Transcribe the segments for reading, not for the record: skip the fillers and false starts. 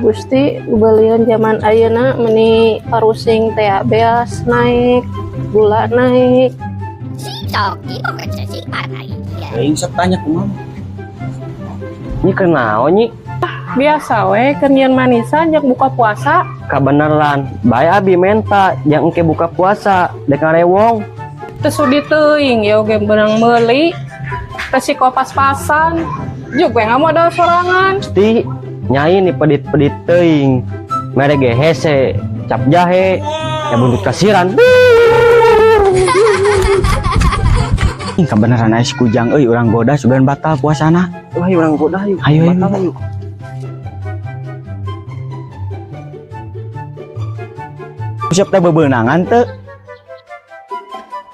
Gusti belian zaman ayeuna meni parusing teh beas naik, gula naik. Sok, itu kan sih anai. Aing sok tanya ke mama. Ini kenal nyi? Biasa we kenyian manisan jak buka puasa. Kabeneran, bae abi menta yang engke buka puasa dek ngarewong. Tesudi teuing ya oge benang meuli. Resiko pas-pasan. Juk we ngamodal sorangan. Pasti nyai nih pedit-pedit teuing. Mere ge hese, cap jahe, ya buntut kasiran. Kebenaran ais kujang euy urang goda sugan batal puasana. Wah, urang goda yuk. Ayo batal yuk. Siap teh bebenangan teu?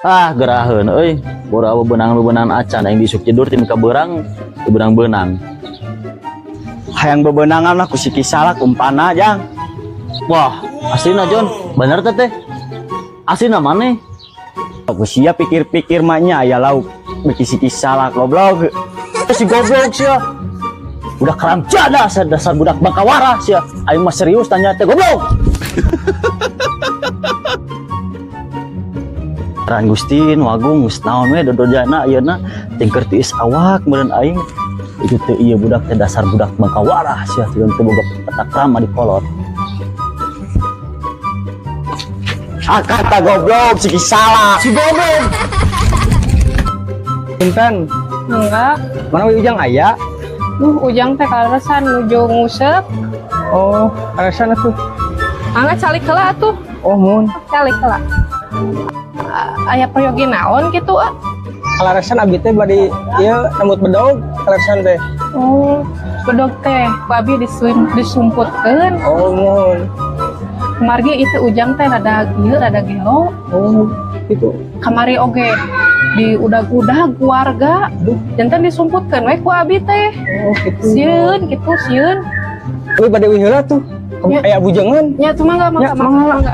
Ah geraheun euy bora bebenang acan yang disuk tidur tim kaberang benang Hayang bebenangan lah ku si kisalak umpana jang. wah aslina Jon bener teh aslina maneh Aku siap pikir-pikir maknya aya lauk beki si kisalak goblok. si goblok sia udah kalam jada dasar budak bangkawara sia aing mah serius tanya teh goblok. Ran Gustin wagung geus naon we dodojana ayeuna tingker tiis awak meureun aing itu teh ieu budak teh dasar budak bangkawara sia teu boga petakrama di kolot. Kata goblok si kisalak. Si goblok Punten, Enggak. mana we ujang aya? Ujang teh kaleresan nuju ngusep. Oh, alasan atuh. Angga calik heula atuh. Oh, mun. Calik heula. Aya peryogi naon kitu ah? Alasan abi teh bari ieu rambut bedog, alasan teh. Oh, bedog teh ku abi disumputkeun. Oh, mun. Kemargi itu ujang teh rada gieu rada gelo. Oh, gitu. Kamari oge di udag-udag keluarga. Janten disumputkeun we ku abi teh. Oh, gitu. Sieun gitu sieun. Euy bade heula tuh. Ya. Aya bujangan. Ya cuma Ya, mangga.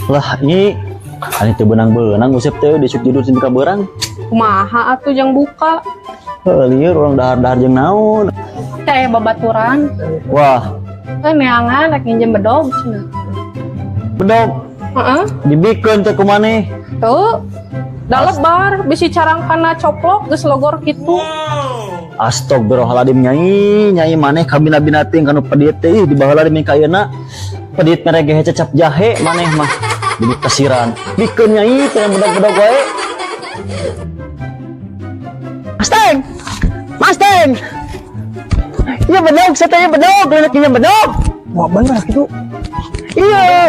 lah ini ani teu benang usep teh disuk tidur tim kaberang Kumaha atuh jang buka. lieur urang dahar-dahar jeung naon. Teh babaturan. Wah Neangan rek nginjem bedog cenah. bedog Heeh. dibikeun teh kumaneh. Tuh. Da lebar bisi carangkana coplok geus logor kitu. Astagfirullahaladzim nyai maneh kabina-bina teuing kanu pedit teh di baheula di kayeuna pedit mere ge cecap jahe maneh mah jadi kasiran bikeun nyai teh budak-budak wae. Masteng. Iya bedog, saya bedog, lelaki bedog. Wah, bener gitu. Iya.